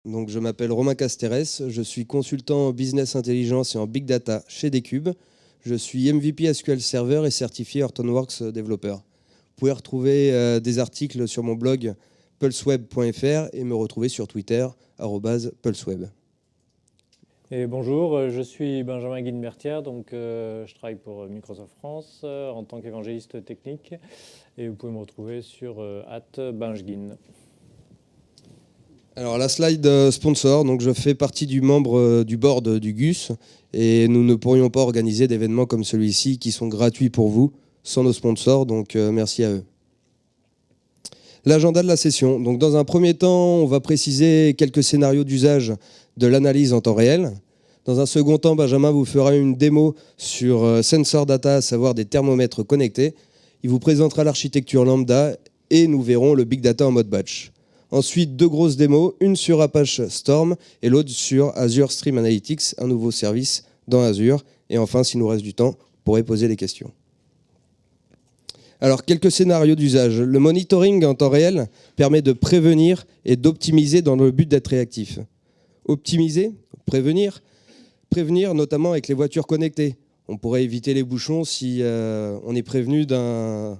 Donc, je m'appelle Romain Casteres, je suis consultant en business intelligence et en big data chez Decube. Je suis MVP SQL Server et certifié Hortonworks développeur. Vous pouvez retrouver des articles sur mon blog pulseweb.fr et me retrouver sur Twitter @pulseweb. Et bonjour, je suis Benjamin Guilmertière, donc je travaille pour Microsoft France en tant qu'évangéliste technique et vous pouvez me retrouver sur @benjguin. Alors la slide sponsor, donc je fais partie du membre du board du GUS et nous ne pourrions pas organiser d'événements comme celui-ci qui sont gratuits pour vous sans nos sponsors, donc merci à eux. L'agenda de la session. Donc dans un premier temps, on va préciser quelques scénarios d'usage de l'analyse en temps réel. Dans un second temps, Benjamin vous fera une démo sur Sensor Data, à savoir des thermomètres connectés. Il vous présentera l'architecture lambda et nous verrons le big data en mode batch. Ensuite, deux grosses démos, une sur Apache Storm et l'autre sur Azure Stream Analytics, un nouveau service dans Azure. Et enfin, s'il nous reste du temps, vous pourrez poser des questions. Alors, quelques scénarios d'usage. Le monitoring en temps réel permet de prévenir et d'optimiser dans le but d'être réactif. Optimiser, prévenir notamment avec les voitures connectées. On pourrait éviter les bouchons si on est prévenu d'un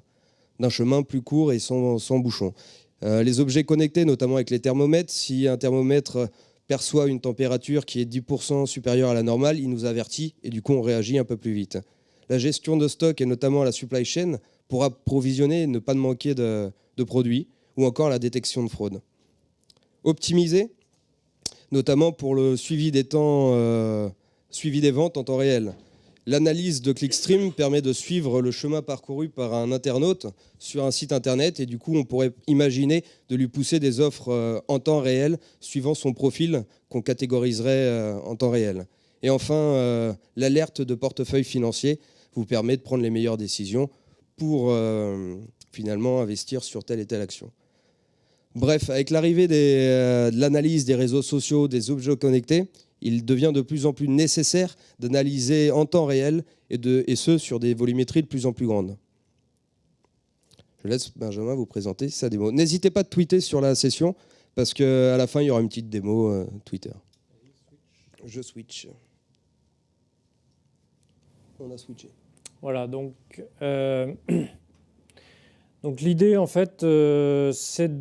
chemin plus court et sans bouchon. Les objets connectés, notamment avec les thermomètres, si un thermomètre perçoit une température qui est 10% supérieure à la normale, il nous avertit et du coup on réagit un peu plus vite. La gestion de stock et notamment la supply chain pour approvisionner et ne pas manquer de produits, ou encore la détection de fraude. Optimiser, notamment pour le suivi des ventes en temps réel. L'analyse de Clickstream permet de suivre le chemin parcouru par un internaute sur un site internet et du coup on pourrait imaginer de lui pousser des offres en temps réel suivant son profil qu'on catégoriserait en temps réel. Et enfin, l'alerte de portefeuille financier vous permet de prendre les meilleures décisions pour finalement investir sur telle et telle action. Bref, avec l'arrivée de l'analyse des réseaux sociaux, des objets connectés, il devient de plus en plus nécessaire d'analyser en temps réel et ce, sur des volumétries de plus en plus grandes. Je laisse Benjamin vous présenter sa démo. N'hésitez pas à tweeter sur la session, parce qu'à la fin, il y aura une petite démo Twitter. Je switch. On a switché. Voilà, donc l'idée, en fait, c'est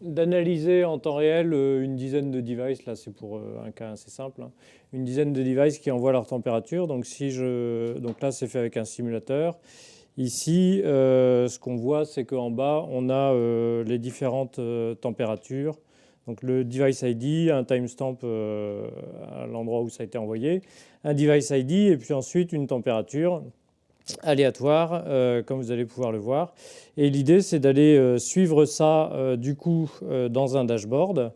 d'analyser en temps réel une dizaine de devices. Là, c'est pour un cas assez simple. Une dizaine de devices qui envoient leur température. Donc là, c'est fait avec un simulateur. Ici, ce qu'on voit, c'est qu'en bas, on a les différentes températures. Donc le device ID, un timestamp à l'endroit où ça a été envoyé, un device ID et puis ensuite une température aléatoire, comme vous allez pouvoir le voir. Et l'idée, c'est d'aller suivre ça du coup dans un dashboard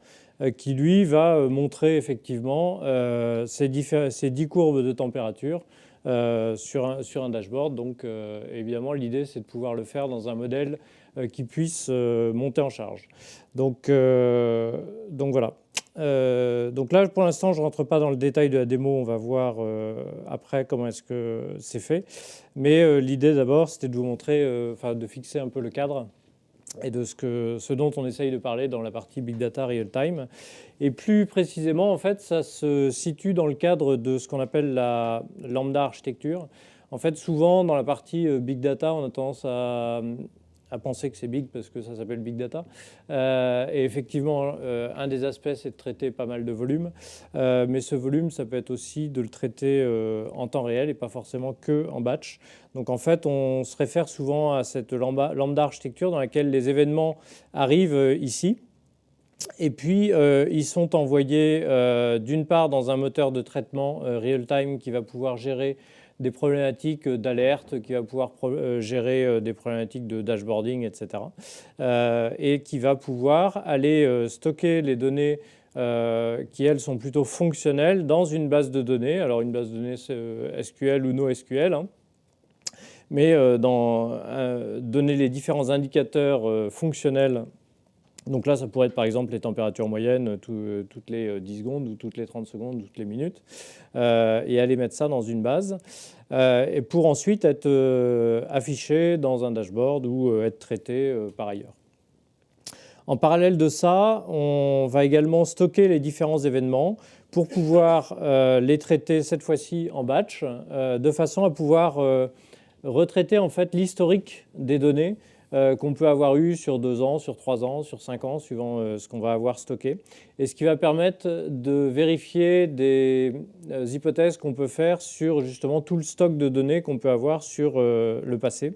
qui, lui, va montrer effectivement ces 10 courbes de température sur un dashboard. Donc, évidemment, l'idée, c'est de pouvoir le faire dans un modèle qui puisse monter en charge. Donc voilà. Donc là, pour l'instant, je ne rentre pas dans le détail de la démo. On va voir après comment est-ce que c'est fait. Mais l'idée d'abord, c'était de vous montrer, de fixer un peu le cadre et de ce dont on essaye de parler dans la partie Big Data Real Time. Et plus précisément, en fait, ça se situe dans le cadre de ce qu'on appelle la lambda architecture. En fait, souvent, dans la partie Big Data, on a tendance à penser que c'est big parce que ça s'appelle big data. Et effectivement, un des aspects, c'est de traiter pas mal de volume. Mais ce volume, ça peut être aussi de le traiter en temps réel et pas forcément que en batch. Donc en fait, on se réfère souvent à cette lambda architecture dans laquelle les événements arrivent ici. Et puis, ils sont envoyés d'une part dans un moteur de traitement real-time qui va pouvoir gérer des problématiques d'alerte, qui va pouvoir gérer des problématiques de dashboarding, etc. Et qui va pouvoir aller stocker les données qui, elles, sont plutôt fonctionnelles dans une base de données. Alors, une base de données SQL ou NoSQL, hein. Mais donner les différents indicateurs fonctionnels. Donc là, ça pourrait être par exemple les températures moyennes toutes les 10 secondes ou toutes les 30 secondes ou toutes les minutes, et aller mettre ça dans une base, et pour ensuite être affiché dans un dashboard ou être traité par ailleurs. En parallèle de ça, on va également stocker les différents événements pour pouvoir les traiter cette fois-ci en batch, de façon à pouvoir retraiter en fait l'historique des données qu'on peut avoir eu sur 2 ans, sur 3 ans, sur 5 ans, suivant ce qu'on va avoir stocké. Et ce qui va permettre de vérifier des hypothèses qu'on peut faire sur justement tout le stock de données qu'on peut avoir sur le passé.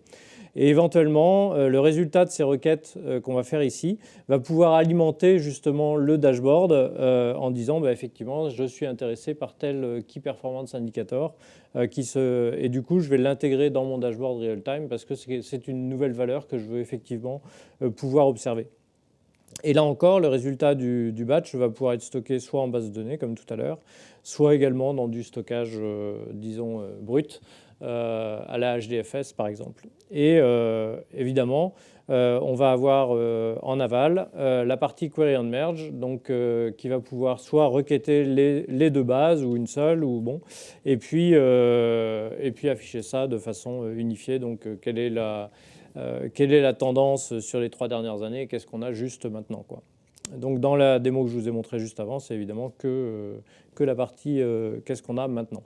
Et éventuellement, le résultat de ces requêtes qu'on va faire ici va pouvoir alimenter justement le dashboard en disant effectivement, je suis intéressé par tel Key Performance Indicator et du coup, je vais l'intégrer dans mon dashboard real-time parce que c'est une nouvelle valeur que je veux effectivement pouvoir observer. Et là encore, le résultat du batch va pouvoir être stocké soit en base de données, comme tout à l'heure, soit également dans du stockage, disons, brut, à la HDFS, par exemple. Et évidemment, on va avoir en aval la partie Query and Merge, donc, qui va pouvoir soit requêter les deux bases, ou une seule, ou bon, et puis afficher ça de façon unifiée. Donc, quelle est la tendance sur les 3 dernières années, qu'est-ce qu'on a juste maintenant, quoi. Donc dans la démo que je vous ai montrée juste avant, c'est évidemment que la partie qu'est-ce qu'on a maintenant.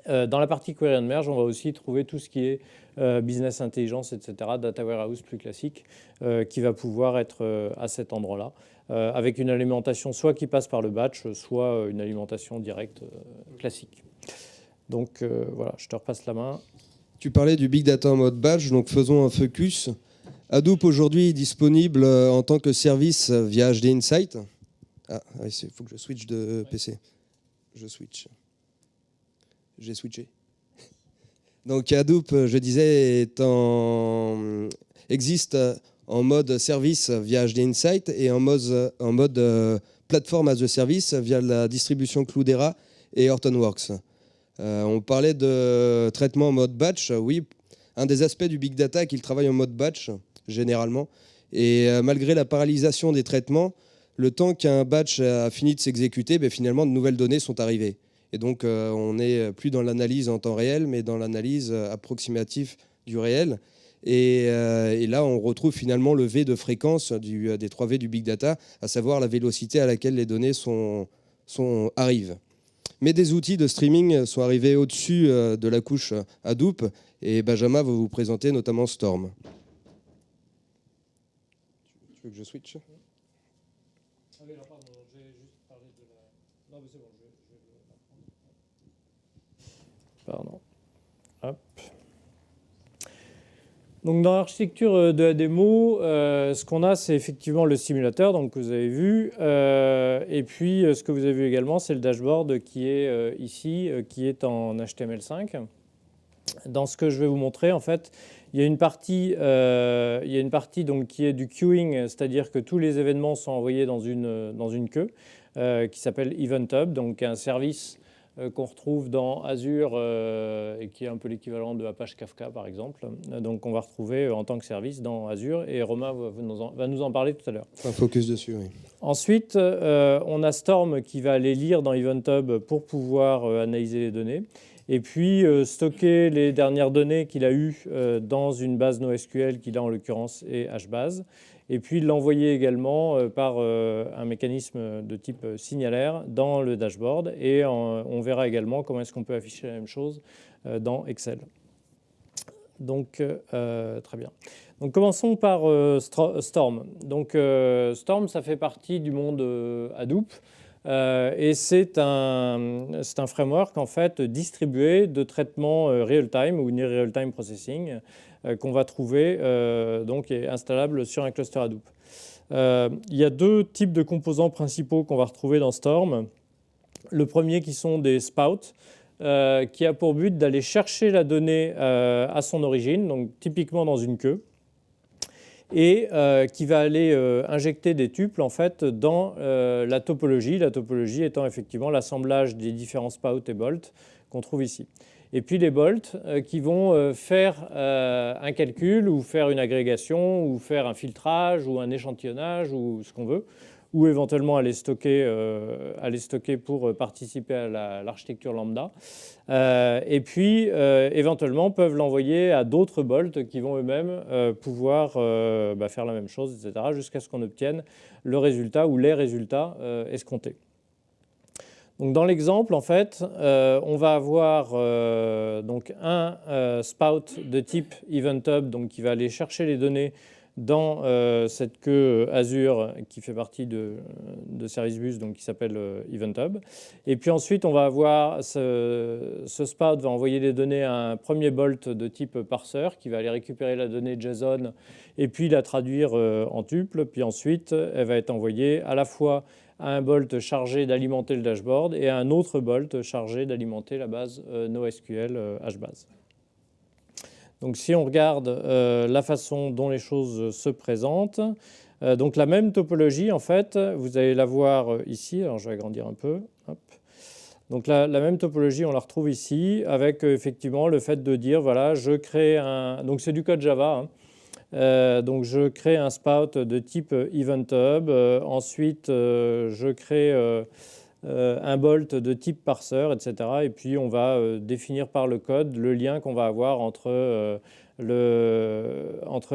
Dans la partie Query and Merge, on va aussi trouver tout ce qui est business intelligence, etc., data warehouse plus classique, qui va pouvoir être à cet endroit-là, avec une alimentation soit qui passe par le batch, soit une alimentation directe classique. Donc voilà, je te repasse la main. Tu parlais du big data en mode batch, donc faisons un focus. Hadoop aujourd'hui est disponible en tant que service via HD Insight. Ah, il faut que je switch de PC. Je switch. J'ai switché. Donc Hadoop, je disais, existe en mode service via HD Insight et en mode plateforme as a service via la distribution Cloudera et Hortonworks. On parlait de traitement en mode batch. Oui, un des aspects du big data est qu'il travaille en mode batch, généralement. Et malgré la paralysation des traitements, le temps qu'un batch a fini de s'exécuter, finalement, de nouvelles données sont arrivées. Et donc, on n'est plus dans l'analyse en temps réel, mais dans l'analyse approximative du réel. Et là, on retrouve finalement le V de fréquence des 3 V du big data, à savoir la vélocité à laquelle les données arrivent. Mais des outils de streaming sont arrivés au-dessus de la couche Hadoop, et Benjamin va vous présenter notamment Storm. Tu veux que je switch ? Ah oui, alors pardon, j'ai juste parlé de la... Non, mais c'est bon, je vais Pardon. Hop. Donc dans l'architecture de la démo, ce qu'on a, c'est effectivement le simulateur, donc, que vous avez vu. Et puis, ce que vous avez vu également, c'est le dashboard qui est ici, qui est en HTML5. Dans ce que je vais vous montrer, en fait, il y a une partie, donc, qui est du queuing, c'est-à-dire que tous les événements sont envoyés dans une queue, qui s'appelle Event Hub, donc un service qu'on retrouve dans Azure et qui est un peu l'équivalent de Apache Kafka, par exemple. Donc, on va retrouver en tant que service dans Azure, et Romain va nous en parler tout à l'heure. Un focus dessus, oui. Ensuite, on a Storm qui va aller lire dans Event Hub pour pouvoir analyser les données. Et puis, stocker les dernières données qu'il a eues dans une base NoSQL qui, là, en l'occurrence, est HBase. Et puis, l'envoyer également par un mécanisme de type signalaire dans le dashboard. Et on verra également comment est-ce qu'on peut afficher la même chose dans Excel. Donc, très bien. Donc, commençons par Storm. Donc, Storm, ça fait partie du monde Hadoop. Et c'est un framework en fait distribué de traitement real-time ou near real-time processing qu'on va trouver donc est installable sur un cluster Hadoop. Il y a 2 types de composants principaux qu'on va retrouver dans Storm. Le premier qui sont des spouts, qui a pour but d'aller chercher la donnée à son origine, donc typiquement dans une queue, et qui va aller injecter des tuples en fait, dans la topologie étant effectivement l'assemblage des différents spouts et bolts qu'on trouve ici. Et puis les bolts qui vont faire un calcul ou faire une agrégation ou faire un filtrage ou un échantillonnage ou ce qu'on veut ou éventuellement à les stocker pour participer à l'architecture lambda. Et puis, éventuellement, peuvent l'envoyer à d'autres bolts qui vont eux-mêmes pouvoir faire la même chose, etc., jusqu'à ce qu'on obtienne le résultat ou les résultats escomptés. Donc, dans l'exemple, en fait, on va avoir donc un spout de type EventHub, donc qui va aller chercher les données dans cette queue Azure qui fait partie de Service Bus, donc qui s'appelle EventHub. Et puis ensuite, on va avoir ce spout va envoyer les données à un premier bolt de type parseur qui va aller récupérer la donnée JSON et puis la traduire en tuple. Puis ensuite, elle va être envoyée à la fois à un bolt chargé d'alimenter le dashboard et à un autre bolt chargé d'alimenter la base NoSQL HBase. Donc si on regarde la façon dont les choses se présentent, donc la même topologie, en fait, vous allez la voir ici. Alors je vais agrandir un peu. Hop. Donc la même topologie, on la retrouve ici avec effectivement le fait de dire, voilà, je crée un... Donc c'est du code Java, hein. Donc je crée un spout de type EventHub. Ensuite, je crée un bolt de type parseur, etc. Et puis on va définir par le code le lien qu'on va avoir entre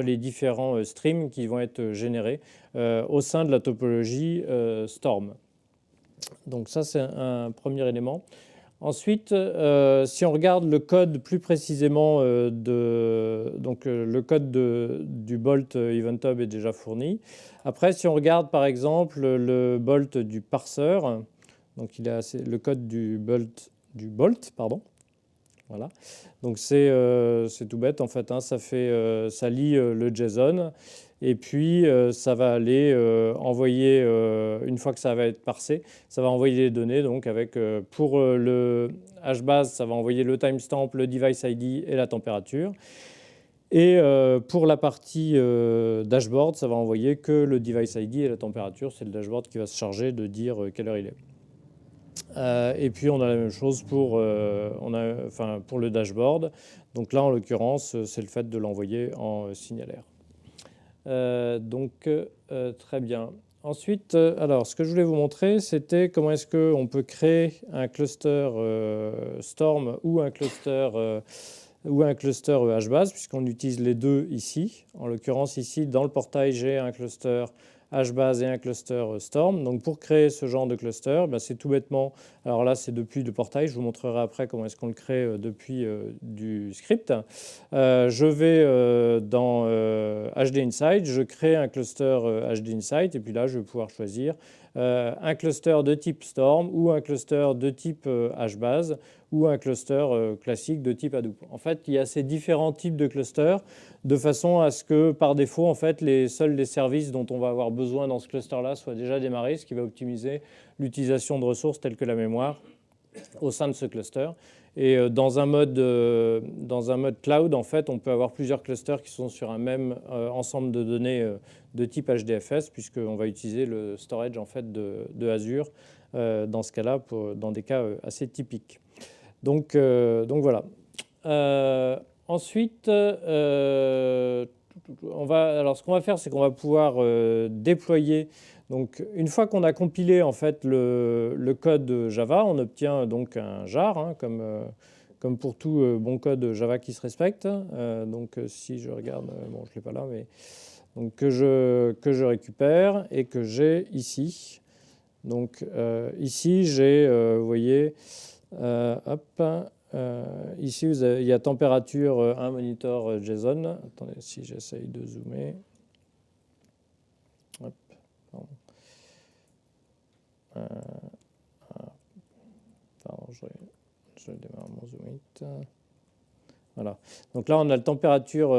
les différents streams qui vont être générés au sein de la topologie Storm. Donc ça, c'est un premier élément. Ensuite, si on regarde le code plus précisément, le code du bolt EventHub est déjà fourni. Après, si on regarde par exemple le bolt du parseur, donc il a le code du bolt, pardon. Voilà. Donc c'est tout bête en fait, hein. Ça lit le JSON. Et puis, ça va aller envoyer, une fois que ça va être parsé, ça va envoyer les données. Donc, pour le HBase, ça va envoyer le timestamp, le device ID et la température. Et pour la partie dashboard, ça va envoyer que le device ID et la température. C'est le dashboard qui va se charger de dire quelle heure il est. Et puis, on a la même chose pour le dashboard. Donc là, en l'occurrence, c'est le fait de l'envoyer en signalaire. Très bien. Ensuite, alors, ce que je voulais vous montrer, c'était comment est-ce qu'on peut créer un cluster Storm ou un cluster HBase, puisqu'on utilise les deux ici. En l'occurrence, ici, dans le portail, j'ai un cluster HBase et un cluster Storm. Donc, pour créer ce genre de cluster, c'est tout bêtement... Alors là, c'est depuis le portail. Je vous montrerai après comment est-ce qu'on le crée depuis du script. Je vais dans HD Insight. Je crée un cluster HD Insight. Et puis là, je vais pouvoir choisir un cluster de type Storm ou un cluster de type HBase ou un cluster classique de type Hadoop. En fait, il y a ces différents types de clusters de façon à ce que, par défaut, en fait, seuls les services dont on va avoir besoin dans ce cluster-là soient déjà démarrés, ce qui va optimiser l'utilisation de ressources telles que la mémoire au sein de ce cluster. Et dans un mode cloud, en fait, on peut avoir plusieurs clusters qui sont sur un même ensemble de données de type HDFS, puisqu'on va utiliser le storage en fait, de Azure dans ce cas-là, dans des cas assez typiques. Donc voilà. Ensuite, alors ce qu'on va faire, c'est qu'on va pouvoir déployer. Donc, une fois qu'on a compilé en fait le code Java, on obtient donc un jar, hein, comme pour tout bon code Java qui se respecte. Donc, si je regarde, bon, je ne l'ai pas là, mais donc que je récupère et que j'ai ici. Donc, ici, j'ai, vous voyez, ici, il y a température, un monitor JSON. Attendez, si j'essaye de zoomer. Hop, pardon. Pardon, je démarre mon zoom it. Voilà. Donc là, on a le température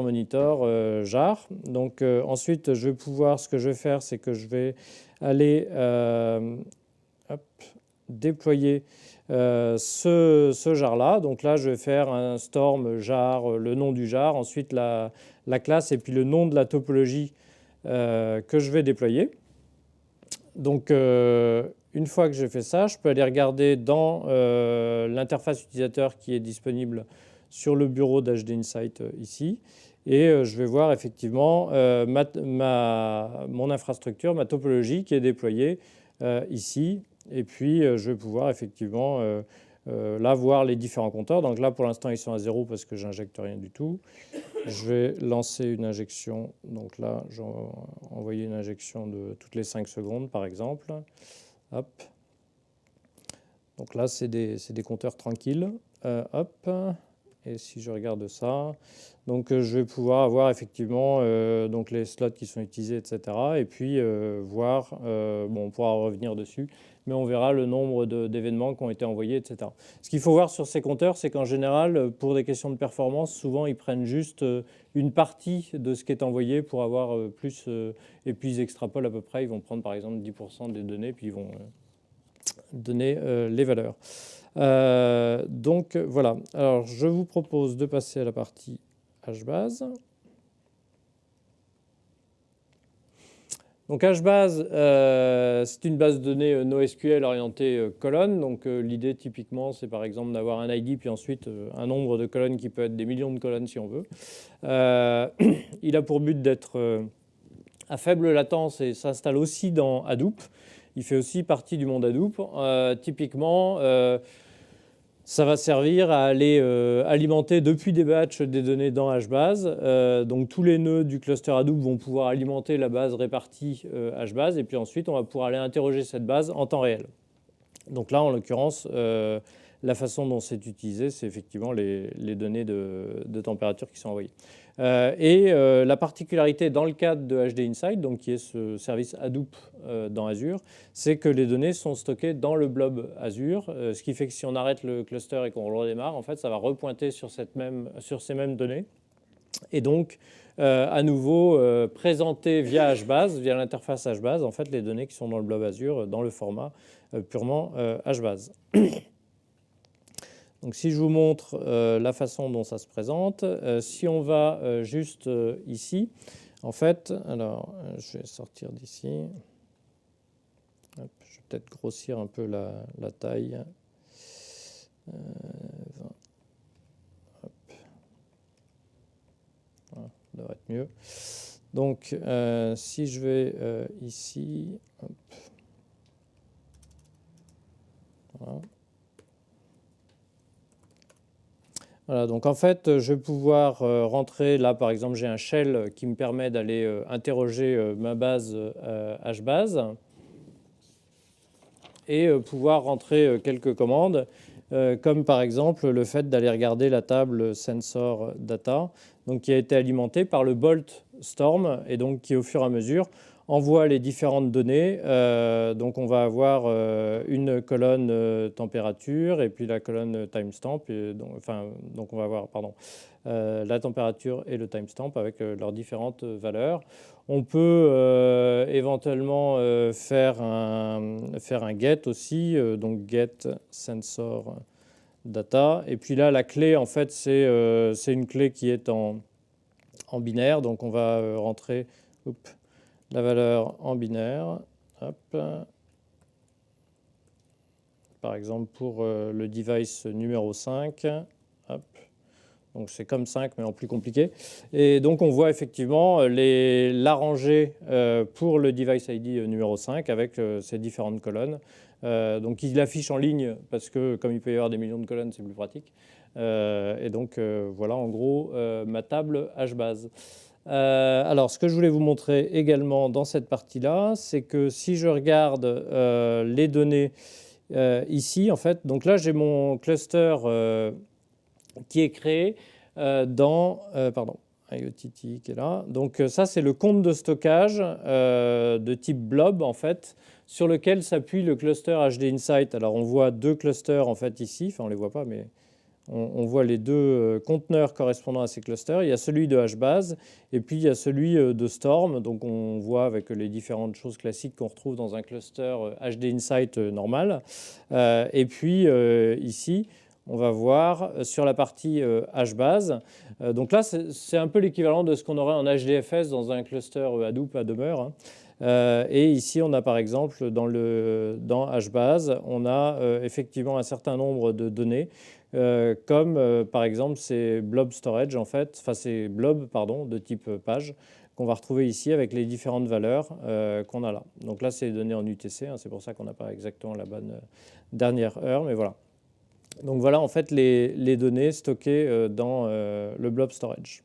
monitor jar. Donc ensuite, je vais pouvoir, ce que je vais faire, c'est que je vais aller déployer ce jar-là. Donc là, je vais faire un storm jar, le nom du jar, ensuite la classe et puis le nom de la topologie que je vais déployer. Donc, une fois que j'ai fait ça, je peux aller regarder dans l'interface utilisateur qui est disponible sur le bureau d'HD Insight ici. Et je vais voir effectivement mon infrastructure, ma topologie qui est déployée ici. Et puis, je vais pouvoir effectivement là voir les différents compteurs. Donc là, pour l'instant, ils sont à 0 parce que j'injecte rien du tout. Je vais lancer une injection. Donc là, je vais envoyer une injection de toutes les 5 secondes, par exemple. Hop. Donc là, c'est des compteurs tranquilles. Hop. Et si je regarde ça, donc je vais pouvoir avoir effectivement donc les slots qui sont utilisés, etc. Et puis voir, bon, on pourra revenir dessus, mais on verra le nombre d'événements qui ont été envoyés, etc. Ce qu'il faut voir sur ces compteurs, c'est qu'en général, pour des questions de performance, souvent ils prennent juste une partie de ce qui est envoyé pour avoir plus, et puis ils extrapolent à peu près. Ils vont prendre par exemple 10% des données, puis ils vont donner les valeurs. Donc voilà, alors je vous propose de passer à la partie HBase. Donc HBase, c'est une base de données NoSQL orientée colonne. Donc l'idée typiquement, c'est par exemple d'avoir un ID, puis ensuite un nombre de colonnes qui peut être des millions de colonnes si on veut. Il a pour but d'être à faible latence et s'installe aussi dans Hadoop. Il fait aussi partie du monde Hadoop. Typiquement, ça va servir à aller alimenter depuis des batchs des données dans HBase. Donc tous les nœuds du cluster Hadoop vont pouvoir alimenter la base répartie HBase. Et puis ensuite, on va pouvoir aller interroger cette base en temps réel. Donc là, en l'occurrence, la façon dont c'est utilisé, c'est effectivement les données de température qui sont envoyées. La particularité dans le cadre de HD Insight, donc qui est ce service Hadoop dans Azure, c'est que les données sont stockées dans le blob Azure, ce qui fait que si on arrête le cluster et qu'on le redémarre, en fait, ça va repointer sur ces mêmes données. Et donc, à nouveau, présenter via HBase, via l'interface HBase, en fait, les données qui sont dans le blob Azure, dans le format purement HBase. Donc, si je vous montre la façon dont ça se présente, si on va juste ici, en fait, alors, je vais sortir d'ici. Je vais peut-être grossir un peu la taille. 20. Hop. Voilà, ça devrait être mieux. Donc, si je vais ici, hop. Voilà. Voilà, donc en fait, je vais pouvoir rentrer, là par exemple, j'ai un shell qui me permet d'aller interroger ma base HBase et pouvoir rentrer quelques commandes, comme par exemple le fait d'aller regarder la table sensor data, donc qui a été alimentée par le Bolt Storm et donc qui au fur et à mesure envoie les différentes données. Donc on va avoir une colonne température et puis la colonne timestamp. Donc on va avoir la température et le timestamp avec leurs différentes valeurs. On peut éventuellement faire un get aussi, donc get sensor data. Et puis là, la clé, en fait, c'est une clé qui est en binaire. Donc on va rentrer la valeur en binaire. Hop. Par exemple, pour le device numéro 5. Hop. Donc c'est comme 5, mais en plus compliqué. Et donc on voit effectivement l'arranger pour le device ID numéro 5 avec ces différentes colonnes. Donc il affiche en ligne parce que comme il peut y avoir des millions de colonnes, c'est plus pratique. Et donc voilà en gros ma table HBase. Alors, ce que je voulais vous montrer également dans cette partie-là, c'est que si je regarde les données ici, en fait, donc là, j'ai mon cluster qui est créé dans IOTT qui est là. Donc ça, c'est le compte de stockage de type blob, en fait, sur lequel s'appuie le cluster HD Insight. Alors, on voit deux clusters, en fait, ici. Enfin, on ne les voit pas, mais on voit les deux conteneurs correspondant à ces clusters. Il y a celui de HBase et puis il y a celui de Storm. Donc on voit avec les différentes choses classiques qu'on retrouve dans un cluster HD Insight normal. Et puis ici, on va voir sur la partie HBase. Donc là, c'est un peu l'équivalent de ce qu'on aurait en HDFS dans un cluster Hadoop à demeure. Et ici, on a par exemple dans HBase, on a effectivement un certain nombre de données comme par exemple ces blob storage, en fait, enfin ces blobs, pardon, de type page, qu'on va retrouver ici avec les différentes valeurs qu'on a là. Donc là, c'est les données en UTC, hein, c'est pour ça qu'on n'a pas exactement la bonne dernière heure, mais voilà. Donc voilà, en fait, les données stockées dans le blob storage.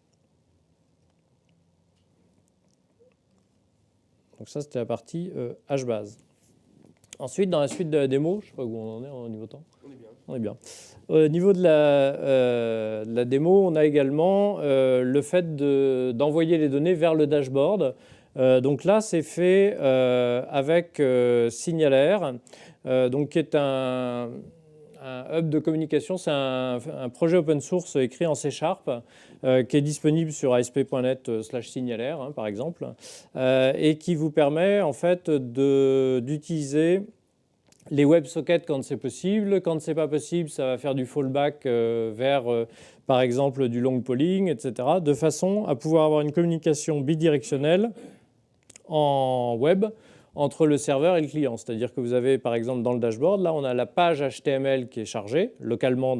Donc ça, c'était la partie HBase. Ensuite, dans la suite de la démo, je ne sais pas où on en est au niveau temps. On est bien. On est bien. Au niveau de la démo, on a également le fait d'envoyer les données vers le dashboard. Donc là, c'est fait avec Signalair, donc qui est un hub de communication. C'est un projet open source écrit en C#, qui est disponible sur asp.net/Signalair, hein, par exemple, et qui vous permet en fait d'utiliser les WebSockets quand c'est possible. Quand c'est pas possible, ça va faire du fallback vers, par exemple, du long polling, etc., de façon à pouvoir avoir une communication bidirectionnelle en web entre le serveur et le client. C'est-à-dire que vous avez, par exemple, dans le dashboard, là, on a la page HTML qui est chargée localement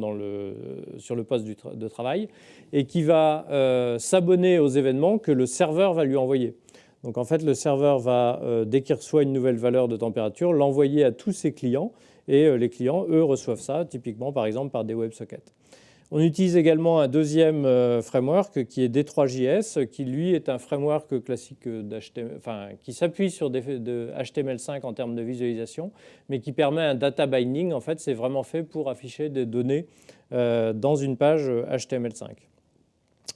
sur le poste de travail et qui va s'abonner aux événements que le serveur va lui envoyer. Donc en fait, le serveur va, dès qu'il reçoit une nouvelle valeur de température, l'envoyer à tous ses clients et les clients, eux, reçoivent ça, typiquement, par exemple, par des WebSockets. On utilise également un deuxième framework qui est D3JS, qui lui est un framework classique d'HTML, enfin, qui s'appuie sur de HTML5 en termes de visualisation, mais qui permet un data binding. En fait, c'est vraiment fait pour afficher des données dans une page HTML5.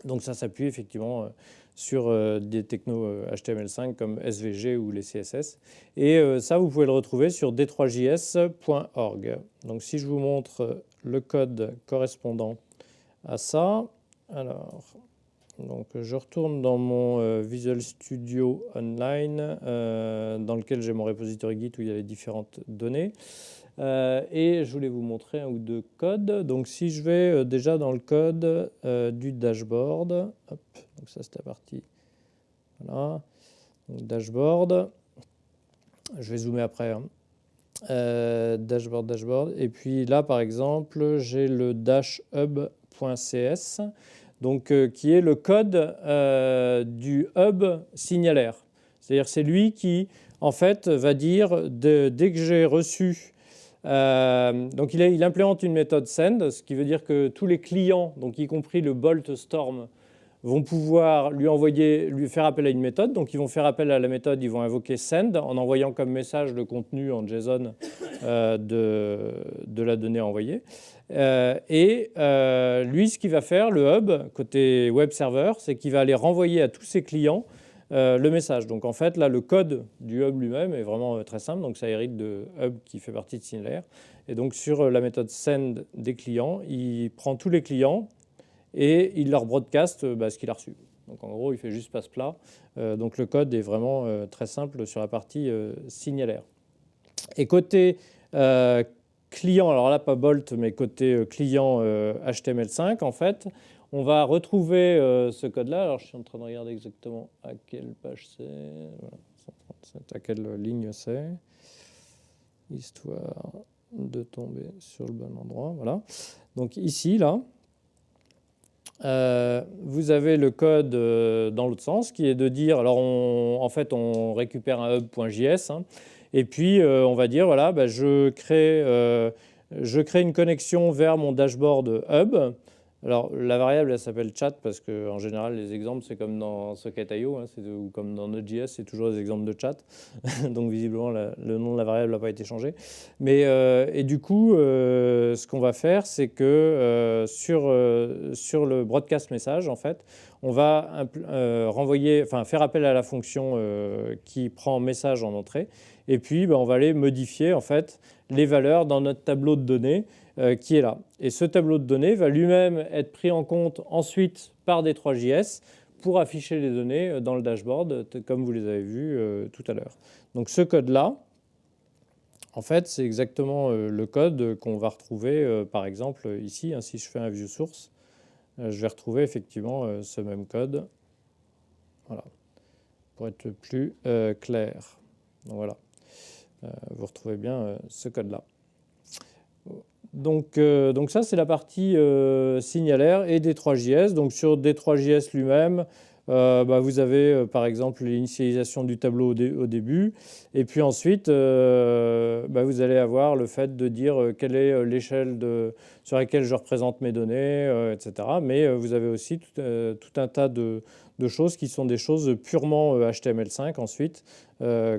Donc ça s'appuie effectivement sur des technos HTML5 comme SVG ou les CSS. Et ça, vous pouvez le retrouver sur d3js.org. Donc si je vous montre le code correspondant à ça, alors, donc je retourne dans mon Visual Studio Online, dans lequel j'ai mon repository Git où il y a les différentes données. Et je voulais vous montrer un ou deux codes. Donc si je vais déjà dans le code du dashboard, hop, donc ça c'est la partie, voilà, donc dashboard, je vais zoomer après, hein. Dashboard, et puis là par exemple j'ai le dashhub.cs, donc qui est le code du hub Signalair. C'est-à-dire c'est lui qui en fait va dire dès que j'ai reçu donc il implémente une méthode send, ce qui veut dire que tous les clients, donc y compris le Bolt Storm, vont pouvoir lui faire appel à une méthode. Donc ils vont faire appel à la méthode, ils vont invoquer send en envoyant comme message le contenu en JSON de la donnée envoyée. Et lui, ce qu'il va faire, le hub, côté web server, c'est qu'il va aller renvoyer à tous ses clients le message. Donc en fait, là, le code du hub lui-même est vraiment très simple. Donc ça hérite de hub qui fait partie de Signalair. Et donc sur la méthode send des clients, il prend tous les clients et il leur broadcast ce qu'il a reçu. Donc en gros, il fait juste passe plat. Donc le code est vraiment très simple sur la partie Signalair. Et côté client, alors là pas Bolt, mais côté client HTML5, en fait, on va retrouver ce code-là. Alors je suis en train de regarder exactement à quelle page c'est. Voilà, 137, à quelle ligne c'est. Histoire de tomber sur le bon endroit. Voilà. Donc ici, là, vous avez le code dans l'autre sens qui est de dire, alors en fait on récupère un hub.js, hein, et puis on va dire voilà, je crée une connexion vers mon dashboard hub. Alors la variable elle s'appelle chat parce qu'en général les exemples c'est comme dans Socket.io, hein, ou comme dans Node.js, c'est toujours des exemples de chat. Donc visiblement le nom de la variable n'a pas été changé. Mais et du coup ce qu'on va faire c'est que sur le broadcast message en fait on va faire appel à la fonction qui prend message en entrée et puis on va aller modifier en fait les valeurs dans notre tableau de données qui est là. Et ce tableau de données va lui-même être pris en compte ensuite par D3JS pour afficher les données dans le dashboard, comme vous les avez vus tout à l'heure. Donc ce code-là, en fait, c'est exactement le code qu'on va retrouver, par exemple, ici. Hein, si je fais un view source, je vais retrouver effectivement ce même code. Voilà, pour être plus clair. Donc voilà, vous retrouvez bien ce code-là. Donc ça, c'est la partie signalaire et D3JS. Donc sur D3JS lui-même, vous avez par exemple l'initialisation du tableau au début. Et puis ensuite, vous allez avoir le fait de dire quelle est l'échelle sur laquelle je représente mes données, etc. Mais vous avez aussi tout un tas de choses qui sont des choses purement HTML5 ensuite,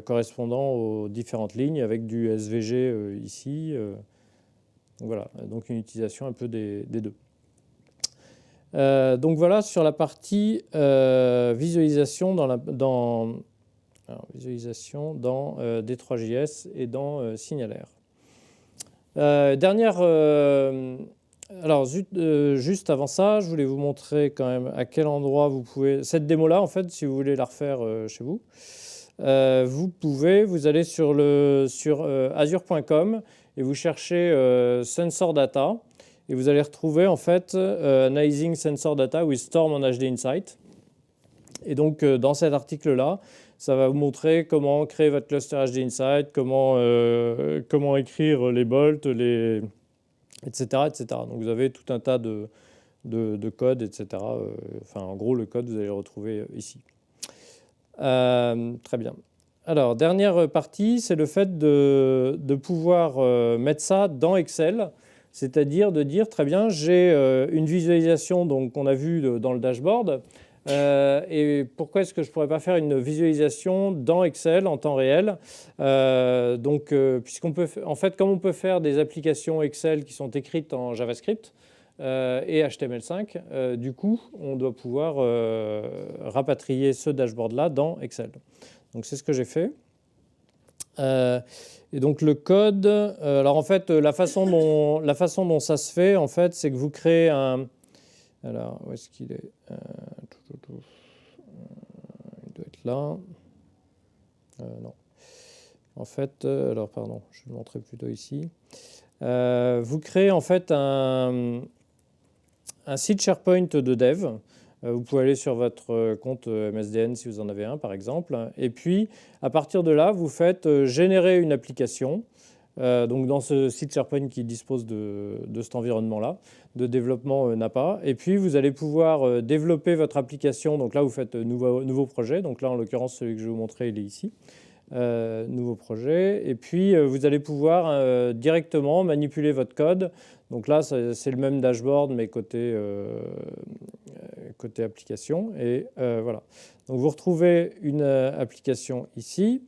correspondant aux différentes lignes avec du SVG ici. Donc voilà, donc une utilisation un peu des deux. Donc voilà sur la partie visualisation visualisation dans D3JS et dans Signalaire. Alors juste avant ça, je voulais vous montrer quand même à quel endroit vous pouvez... Cette démo-là, en fait, si vous voulez la refaire chez vous, vous allez sur azure.com et vous cherchez Sensor Data et vous allez retrouver en fait Analyzing Sensor Data with Storm on HD Insight. Et donc dans cet article-là, ça va vous montrer comment créer votre cluster HD Insight, comment écrire les bolts, etc., etc. Donc vous avez tout un tas de code, etc. En gros, le code, vous allez le retrouver ici. Très bien. Alors, dernière partie, c'est le fait de pouvoir mettre ça dans Excel, c'est-à-dire de dire, très bien, j'ai une visualisation qu'on a vue dans le dashboard, et pourquoi est-ce que je ne pourrais pas faire une visualisation dans Excel en temps réel puisqu'on peut, en fait, comme on peut faire des applications Excel qui sont écrites en JavaScript, et HTML5, du coup, on doit pouvoir rapatrier ce dashboard-là dans Excel. Donc, c'est ce que j'ai fait. Et donc, le code... alors, en fait, la façon dont ça se fait, en fait, c'est que vous créez un... Alors, où est-ce qu'il est, il doit être là. Non. En fait, alors, pardon, je vais le montrer plutôt ici. Vous créez, en fait, un site SharePoint de dev. Vous pouvez aller sur votre compte MSDN si vous en avez un, par exemple. Et puis, à partir de là, vous faites générer une application. Donc, dans ce site SharePoint qui dispose de cet environnement-là, de développement NAPA. Et puis, vous allez pouvoir développer votre application. Donc là, vous faites nouveau projet. Donc là, en l'occurrence, celui que je vais vous montrer, il est ici. Nouveau projet. Et puis, vous allez pouvoir directement manipuler votre code. Donc là, c'est le même dashboard, mais côté application. Et voilà. Donc, vous retrouvez une application ici.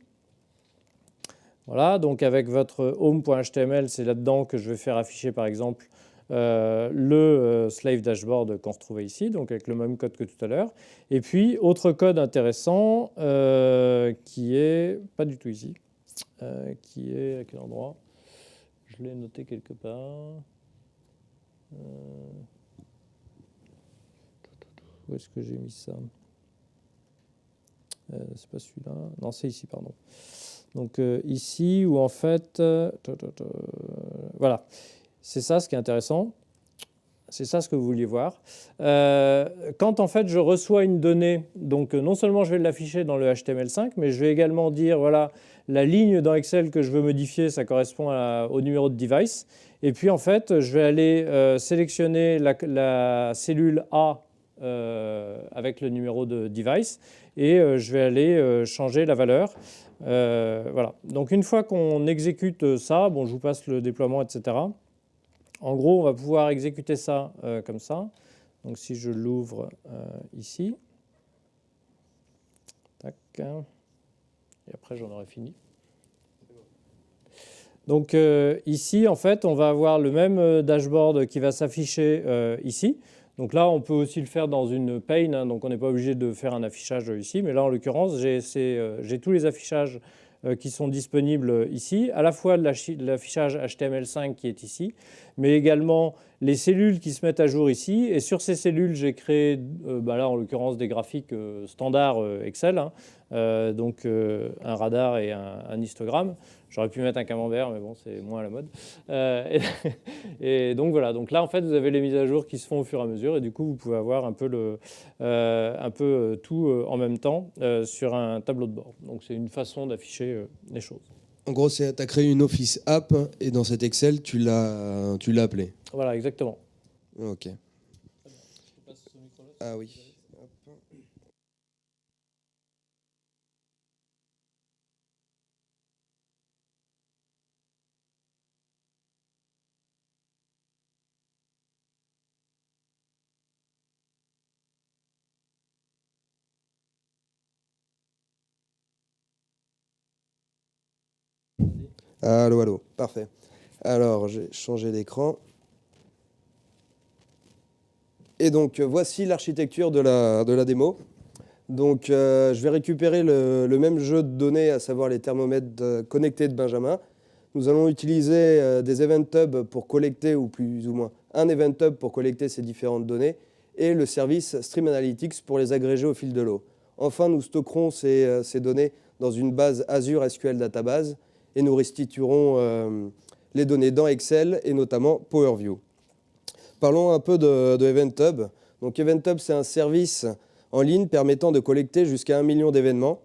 Voilà. Donc, avec votre home.html, c'est là-dedans que je vais faire afficher, par exemple, le slave dashboard qu'on retrouvait ici, donc avec le même code que tout à l'heure. Et puis, autre code intéressant qui est pas du tout ici, qui est à quel endroit? Je l'ai noté quelque part. Où est-ce que j'ai mis ça? C'est pas celui-là. Non, c'est ici, pardon. Donc ici, où en fait... voilà. C'est ça ce qui est intéressant. C'est ça ce que vous vouliez voir. Quand en fait je reçois une donnée, donc non seulement je vais l'afficher dans le HTML5, mais je vais également dire, voilà, la ligne dans Excel que je veux modifier, ça correspond au numéro de device. Et puis en fait, je vais aller sélectionner la cellule A avec le numéro de device et je vais aller changer la valeur. Voilà. Donc une fois qu'on exécute ça, bon, je vous passe le déploiement, etc. En gros, on va pouvoir exécuter ça comme ça. Donc si je l'ouvre ici, tac, et après j'en aurai fini. Donc ici, en fait, on va avoir le même dashboard qui va s'afficher ici. Donc là, on peut aussi le faire dans une pane, hein, donc on n'est pas obligé de faire un affichage ici. Mais là, en l'occurrence, j'ai tous les affichages qui sont disponibles ici, à la fois l'affichage HTML5 qui est ici, mais également les cellules qui se mettent à jour ici. Et sur ces cellules, j'ai créé, là en l'occurrence, des graphiques standards Excel, hein, donc un radar et un histogramme. J'aurais pu mettre un camembert, mais bon, c'est moins à la mode. Et donc voilà, donc là en fait, vous avez les mises à jour qui se font au fur et à mesure, et du coup, vous pouvez avoir un peu tout en même temps sur un tableau de bord. Donc c'est une façon d'afficher les choses. En gros, tu as créé une Office app et dans cet Excel, tu l'as appelé. Voilà, exactement. Ok. Ah oui. Allô, allô. Parfait. Alors, j'ai changé d'écran. Et donc, voici l'architecture de la démo. Donc, je vais récupérer le même jeu de données, à savoir les thermomètres connectés de Benjamin. Nous allons utiliser des event hubs pour collecter, ou plus ou moins un event hub pour collecter ces différentes données, et le service Stream Analytics pour les agréger au fil de l'eau. Enfin, nous stockerons ces données dans une base Azure SQL Database, et nous restituerons les données dans Excel, et notamment Power View. Parlons un peu de Event Hub. Donc Event Hub, c'est un service en ligne permettant de collecter jusqu'à 1 million d'événements.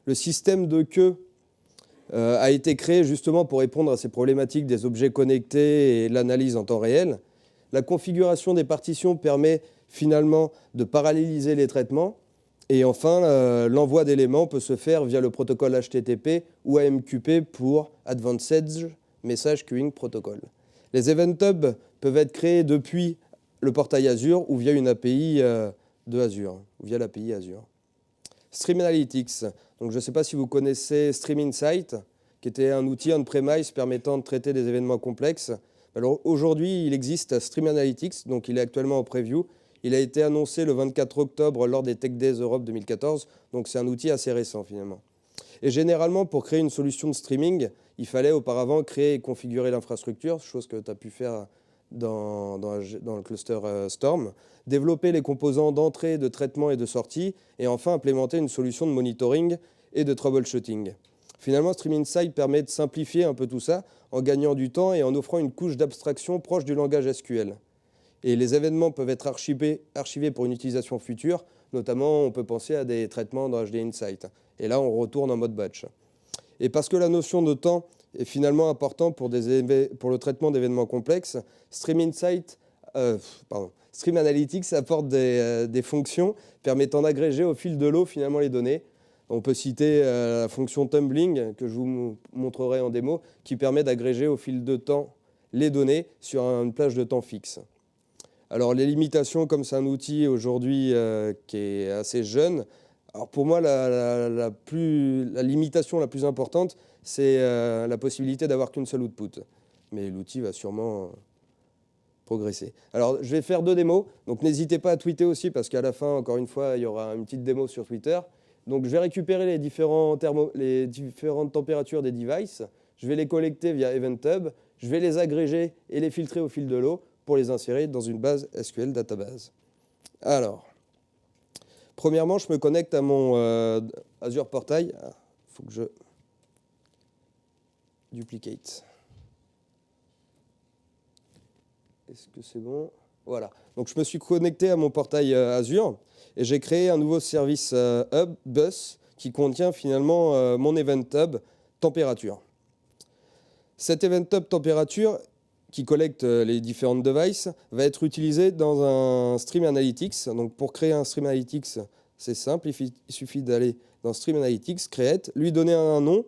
Le système de queue a été créé justement pour répondre à ces problématiques des objets connectés et l'analyse en temps réel. La configuration des partitions permet finalement de paralléliser les traitements. Et enfin, l'envoi d'éléments peut se faire via le protocole HTTP ou AMQP pour Advanced Message Queuing Protocol. Les Event Hubs peuvent être créés depuis le portail Azure ou via une API de Azure, ou via l'API Azure. Stream Analytics. Donc, je ne sais pas si vous connaissez Stream Insight, qui était un outil on-premise permettant de traiter des événements complexes. Alors, aujourd'hui, il existe Stream Analytics, donc il est actuellement en preview. Il a été annoncé le 24 octobre lors des Tech Days Europe 2014, donc c'est un outil assez récent finalement. Et généralement, pour créer une solution de streaming, il fallait auparavant créer et configurer l'infrastructure, chose que tu as pu faire dans le cluster Storm, développer les composants d'entrée, de traitement et de sortie, et enfin implémenter une solution de monitoring et de troubleshooting. Finalement, Stream Insight permet de simplifier un peu tout ça en gagnant du temps et en offrant une couche d'abstraction proche du langage SQL. Et les événements peuvent être archivés pour une utilisation future. Notamment, on peut penser à des traitements dans HD Insight. Et là, on retourne en mode batch. Et parce que la notion de temps est finalement importante pour le traitement d'événements complexes, Stream Analytics apporte des fonctions permettant d'agréger au fil de l'eau finalement les données. On peut citer la fonction tumbling, que je vous montrerai en démo, qui permet d'agréger au fil de temps les données sur une plage de temps fixe. Alors les limitations, comme c'est un outil aujourd'hui qui est assez jeune, alors pour moi la limitation la plus importante, c'est la possibilité d'avoir qu'une seule output. Mais l'outil va sûrement progresser. Alors je vais faire 2 démos, donc n'hésitez pas à tweeter aussi parce qu'à la fin, encore une fois, il y aura une petite démo sur Twitter. Donc je vais récupérer les différentes températures des devices, je vais les collecter via Event Hub, je vais les agréger et les filtrer au fil de l'eau pour les insérer dans une base SQL Database. Alors, premièrement, je me connecte à mon Azure Portail. Il faut que je duplicate. Est-ce que c'est bon? Voilà. Donc, je me suis connecté à mon portail Azure et j'ai créé un nouveau service Hub, Bus, qui contient finalement mon Event Hub température. Cet Event Hub température qui collecte les différentes devices, va être utilisé dans un Stream Analytics. Donc pour créer un Stream Analytics, c'est simple, il suffit d'aller dans Stream Analytics, Create, lui donner un nom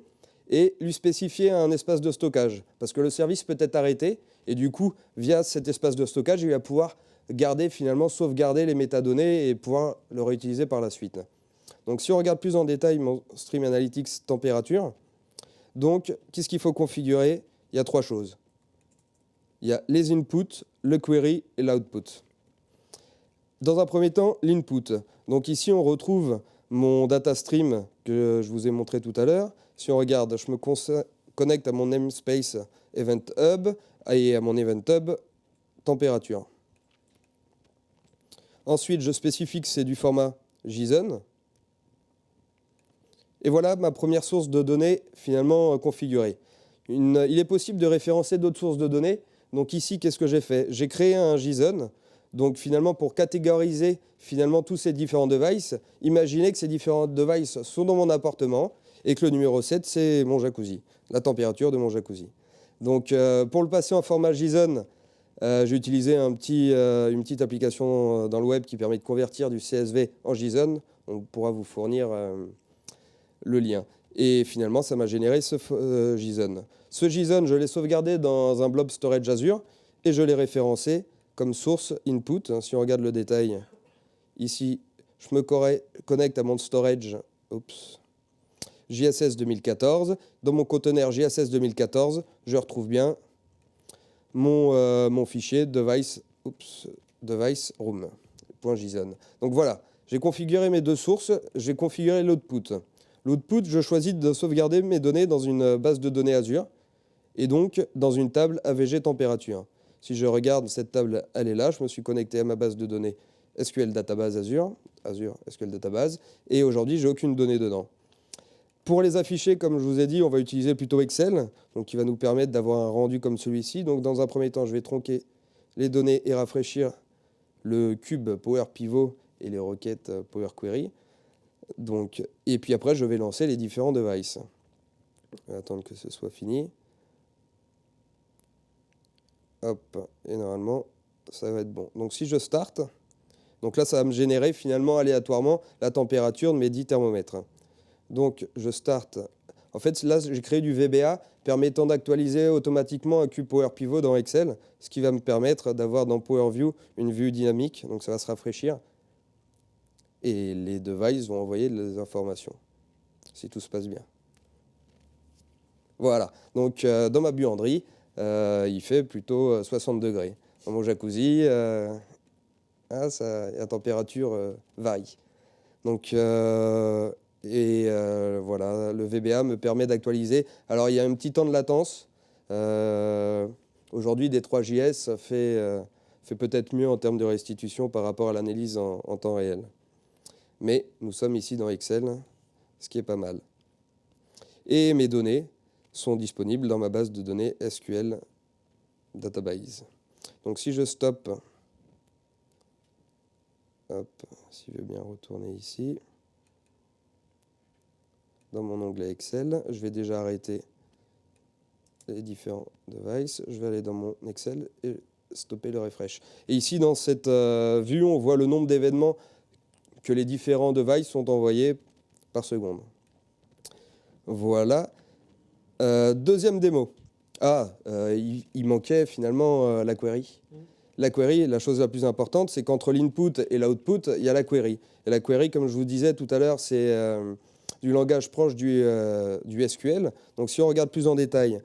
et lui spécifier un espace de stockage. Parce que le service peut être arrêté et du coup, via cet espace de stockage, il va pouvoir sauvegarder les métadonnées et pouvoir le réutiliser par la suite. Donc si on regarde plus en détail mon Stream Analytics température, donc qu'est-ce qu'il faut configurer? Il y a 3 choses. Il y a les inputs, le query et l'output. Dans un premier temps, l'input. Donc ici, on retrouve mon data stream que je vous ai montré tout à l'heure. Si on regarde, je me connecte à mon namespace Event Hub et à mon Event Hub température. Ensuite, je spécifie que c'est du format JSON. Et voilà ma première source de données finalement configurée. Il est possible de référencer d'autres sources de données. Donc ici, qu'est-ce que j'ai fait? J'ai créé un JSON. Donc finalement, pour catégoriser finalement tous ces différents devices, imaginez que ces différents devices sont dans mon appartement et que le numéro 7, c'est mon jacuzzi, la température de mon jacuzzi. Donc, pour le passer en format JSON, j'ai utilisé une petite application dans le web qui permet de convertir du CSV en JSON. On pourra vous fournir le lien. Et finalement, ça m'a généré ce JSON. Ce JSON, je l'ai sauvegardé dans un blob storage Azure et je l'ai référencé comme source input. Si on regarde le détail, ici, je me connecte à mon storage JSS 2014. Dans mon conteneur JSS 2014, je retrouve bien mon fichier device room.json. Donc voilà, j'ai configuré mes deux sources, j'ai configuré l'output. L'output, je choisis de sauvegarder mes données dans une base de données Azure et donc dans une table AVG température. Si je regarde cette table, elle est là, je me suis connecté à ma base de données SQL Database Azure SQL Database, et aujourd'hui, j'ai aucune donnée dedans. Pour les afficher, comme je vous ai dit, on va utiliser plutôt Excel, donc qui va nous permettre d'avoir un rendu comme celui-ci. Donc dans un premier temps, je vais tronquer les données et rafraîchir le cube Power Pivot et les requêtes Power Query. Donc, et puis après, je vais lancer les différents devices. Je vais attendre que ce soit fini. Hop, et normalement, ça va être bon. Donc si je start, donc là, ça va me générer finalement aléatoirement la température de mes 10 thermomètres. Donc, je start. En fait, là, j'ai créé du VBA permettant d'actualiser automatiquement un cube Power Pivot dans Excel, ce qui va me permettre d'avoir dans Power View une vue dynamique. Donc, ça va se rafraîchir. Et les devices vont envoyer les informations, si tout se passe bien. Voilà. Donc, dans ma buanderie, il fait plutôt 60 degrés. Dans mon jacuzzi, la température varie. Donc, voilà, le VBA me permet d'actualiser. Alors, il y a un petit temps de latence. Aujourd'hui, D3JS fait peut-être mieux en termes de restitution par rapport à l'analyse en temps réel. Mais nous sommes ici dans Excel, ce qui est pas mal. Et mes données sont disponibles dans ma base de données SQL Database. Donc, si je stoppe, si je veux bien retourner ici, dans mon onglet Excel, je vais déjà arrêter les différents devices. Je vais aller dans mon Excel et stopper le refresh. Et ici, dans cette vue, on voit le nombre d'événements que les différents devices sont envoyés par seconde. Voilà. Deuxième démo. Il manquait finalement la query. La query, la chose la plus importante, c'est qu'entre l'input et l'output, il y a la query. Et la query, comme je vous disais tout à l'heure, c'est du langage proche du SQL. Donc si on regarde plus en détail,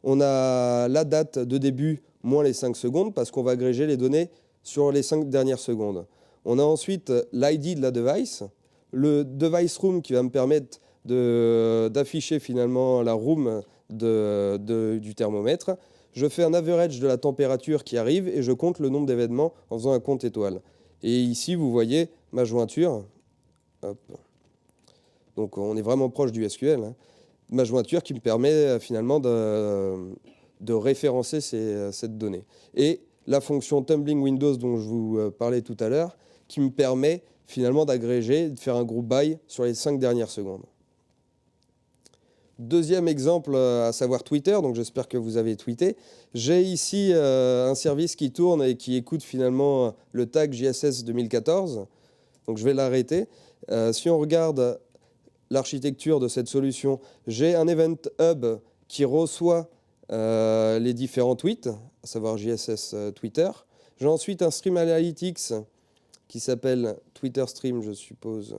on a la date de début moins les 5 secondes, parce qu'on va agréger les données sur les 5 dernières secondes. On a ensuite l'ID de la device, le device room qui va me permettre d'afficher finalement la room du thermomètre. Je fais un average de la température qui arrive et je compte le nombre d'événements en faisant un compte étoile. Et ici, vous voyez ma jointure. Hop. Donc, on est vraiment proche du SQL. Hein. Ma jointure qui me permet finalement de référencer cette donnée. Et la fonction Tumbling Windows dont je vous parlais tout à l'heure, qui me permet finalement d'agréger, de faire un group by sur les 5 dernières secondes. Deuxième exemple, à savoir Twitter, donc j'espère que vous avez tweeté. J'ai ici un service qui tourne et qui écoute finalement le tag JSS 2014. Donc je vais l'arrêter. Si on regarde l'architecture de cette solution, j'ai un Event Hub qui reçoit les différents tweets, à savoir JSS Twitter. J'ai ensuite un Stream Analytics qui s'appelle Twitter Stream, je suppose.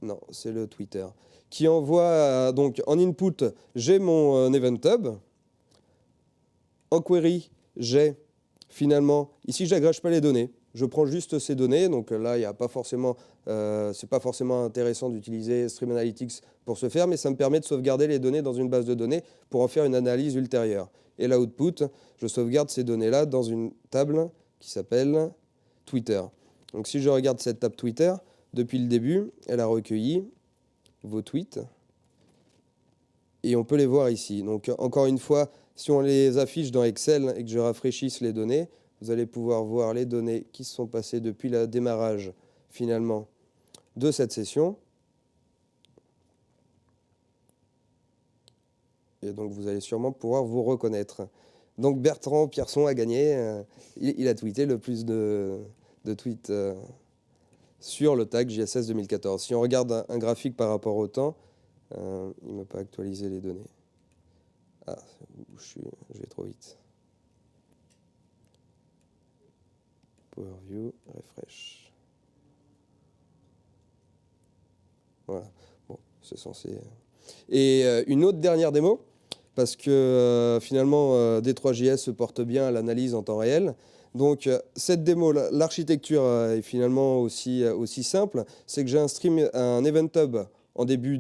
Non, c'est le Twitter. Qui envoie, donc en input, j'ai mon Event Hub. En query, j'ai finalement, ici, je n'agrège pas les données. Je prends juste ces données. Donc là, il n'y a pas forcément, c'est pas forcément intéressant d'utiliser Stream Analytics pour ce faire, mais ça me permet de sauvegarder les données dans une base de données pour en faire une analyse ultérieure. Et l'output, je sauvegarde ces données-là dans une table qui s'appelle Twitter. Donc si je regarde cette table Twitter, depuis le début, elle a recueilli vos tweets et on peut les voir ici. Donc encore une fois, si on les affiche dans Excel et que je rafraîchisse les données, vous allez pouvoir voir les données qui se sont passées depuis le démarrage finalement de cette session. Et donc, vous allez sûrement pouvoir vous reconnaître. Donc, Bertrand Pierson a gagné. Il a tweeté le plus de tweets sur le tag JSS 2014. Si on regarde un graphique par rapport au temps, il ne m'a pas actualisé les données. Ah, je vais trop vite. Power View, refresh. Voilà. Bon, c'est censé. Et une autre dernière démo, parce que finalement, D3JS se porte bien à l'analyse en temps réel. Donc, cette démo, l'architecture est finalement aussi simple. C'est que j'ai un event hub en début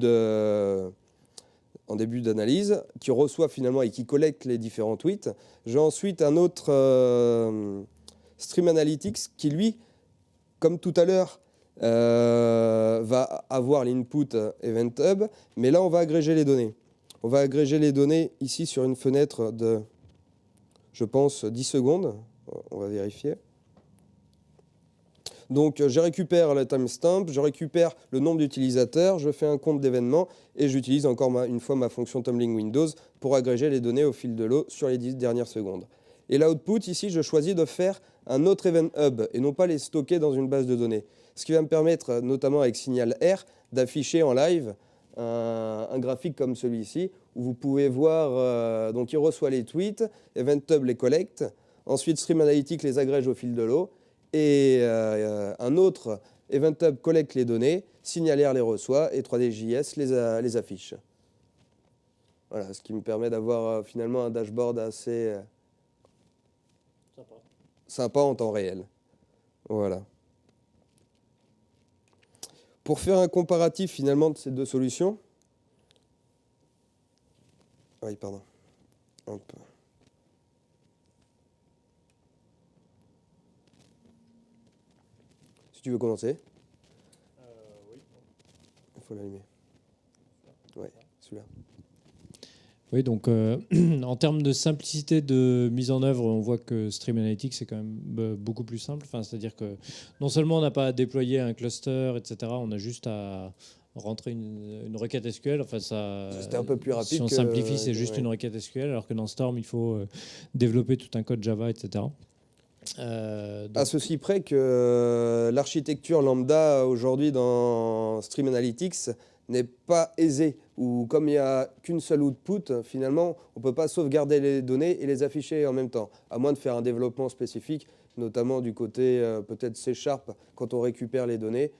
d'analyse, qui reçoit finalement et qui collecte les différents tweets. J'ai ensuite un autre Stream Analytics qui, lui, comme tout à l'heure, va avoir l'input Event Hub, mais là, on va agréger les données. On va agréger les données ici sur une fenêtre de, je pense, 10 secondes. On va vérifier. Donc, je récupère le timestamp, je récupère le nombre d'utilisateurs, je fais un compte d'événements et j'utilise encore une fois ma fonction Tumbling Windows pour agréger les données au fil de l'eau sur les 10 dernières secondes. Et l'output, ici, je choisis de faire un autre Event Hub et non pas les stocker dans une base de données. Ce qui va me permettre, notamment avec Signal R, d'afficher en live un graphique comme celui-ci, où vous pouvez voir, donc il reçoit les tweets, Event Hub les collecte, ensuite Stream Analytics les agrège au fil de l'eau, et un autre Event Hub collecte les données, Signal R les reçoit, et 3DJS les affiche. Voilà, ce qui me permet d'avoir finalement un dashboard assez sympa en temps réel. Voilà. Pour faire un comparatif finalement de ces deux solutions, oui, pardon. Hop. Si tu veux commencer. Oui. Il faut l'allumer. Oui, celui-là. Oui, donc en termes de simplicité de mise en œuvre, on voit que Stream Analytics c'est quand même beaucoup plus simple. Enfin, c'est-à-dire que non seulement on n'a pas à déployer un cluster, etc., on a juste à rentrer une requête SQL. Enfin, c'était un peu plus rapide. Si on simplifie, c'est juste une requête SQL, alors que dans Storm, il faut développer tout un code Java, etc. À ceci près que l'architecture lambda aujourd'hui dans Stream Analytics n'est pas aisée, ou comme il n'y a qu'une seule output, finalement, on ne peut pas sauvegarder les données et les afficher en même temps, à moins de faire un développement spécifique, notamment du côté peut-être C# quand on récupère les données.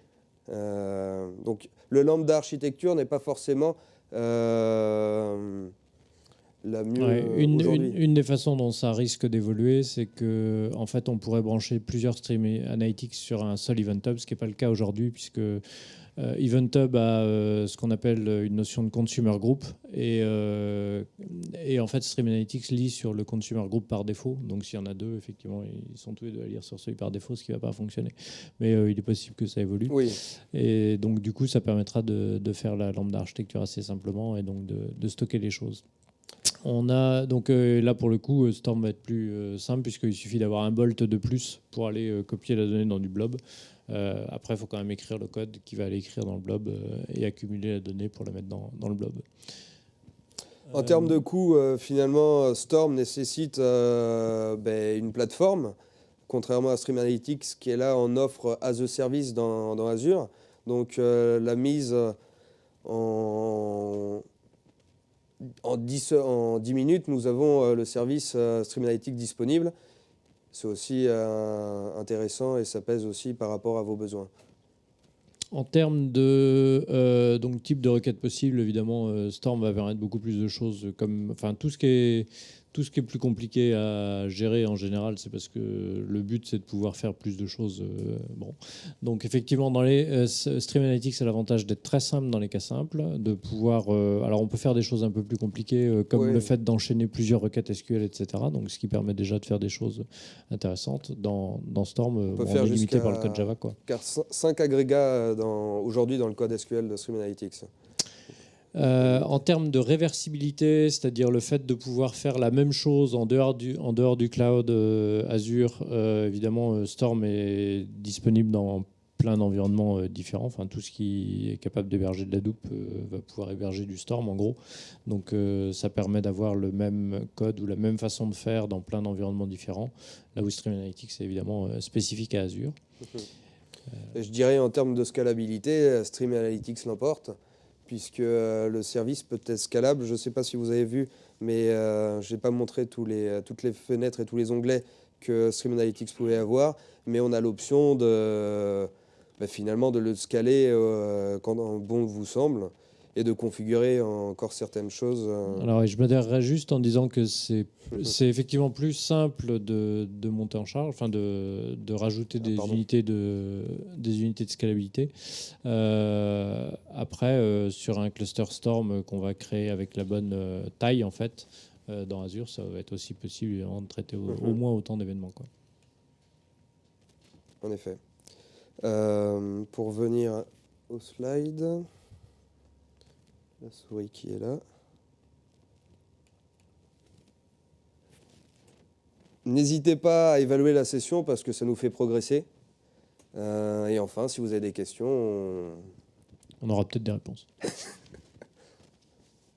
Donc le lambda architecture n'est pas forcément la mieux une des façons dont ça risque d'évoluer, c'est que en fait, on pourrait brancher plusieurs Stream Analytics sur un seul Event Hub, ce qui n'est pas le cas aujourd'hui, puisque Event Hub a ce qu'on appelle une notion de consumer group, et en fait, Stream Analytics lit sur le consumer group par défaut. Donc, s'il y en a deux, effectivement, ils sont tous les deux à lire sur celui par défaut, ce qui ne va pas fonctionner. Mais il est possible que ça évolue. Oui. Et donc, du coup, ça permettra de faire la lambda architecture assez simplement et donc de stocker les choses. On a donc là pour le coup Storm va être plus simple, puisqu'il suffit d'avoir un bolt de plus pour aller copier la donnée dans du blob. Après il faut quand même écrire le code qui va aller écrire dans le blob et accumuler la donnée pour la mettre dans le blob. En termes de coût, finalement Storm nécessite une plateforme, contrairement à Stream Analytics qui est là en offre as a service dans Azure. Donc la mise en 10 minutes, nous avons le service Stream Analytics disponible. C'est aussi intéressant et ça pèse aussi par rapport à vos besoins. En termes de donc type de requête possible, évidemment, Storm va permettre beaucoup plus de choses, comme enfin tout ce qui est plus compliqué à gérer en général, c'est parce que le but c'est de pouvoir faire plus de choses. Donc effectivement, dans les Stream Analytics, c'est l'avantage d'être très simple dans les cas simples, de pouvoir. Alors on peut faire des choses un peu plus compliquées, comme le fait d'enchaîner plusieurs requêtes SQL, etc. Donc ce qui permet déjà de faire des choses intéressantes. Dans Storm, on est limité par le code Java, quoi. Car 5 agrégats aujourd'hui dans le code SQL de Stream Analytics. En termes de réversibilité, c'est-à-dire le fait de pouvoir faire la même chose en dehors du cloud Azure, évidemment Storm est disponible dans plein d'environnements différents. Enfin, tout ce qui est capable d'héberger de Hadoop va pouvoir héberger du Storm, en gros. Donc, ça permet d'avoir le même code ou la même façon de faire dans plein d'environnements différents. Là où Stream Analytics est évidemment spécifique à Azure. Je dirais en termes de scalabilité, Stream Analytics l'emporte, puisque le service peut être scalable. Je ne sais pas si vous avez vu, mais je n'ai pas montré toutes les fenêtres et tous les onglets que Stream Analytics pouvait avoir, mais on a l'option finalement de le scaler quand bon vous semble et de configurer encore certaines choses. Alors, je modérerais juste en disant que c'est effectivement plus simple de monter en charge, enfin de rajouter des unités de scalabilité. Après, sur un cluster Storm qu'on va créer avec la bonne taille, en fait, dans Azure, ça va être aussi possible de traiter au moins autant d'événements, quoi. En effet. Pour venir au slide, la souris qui est là. N'hésitez pas à évaluer la session parce que ça nous fait progresser. Et enfin, si vous avez des questions, on aura peut-être des réponses.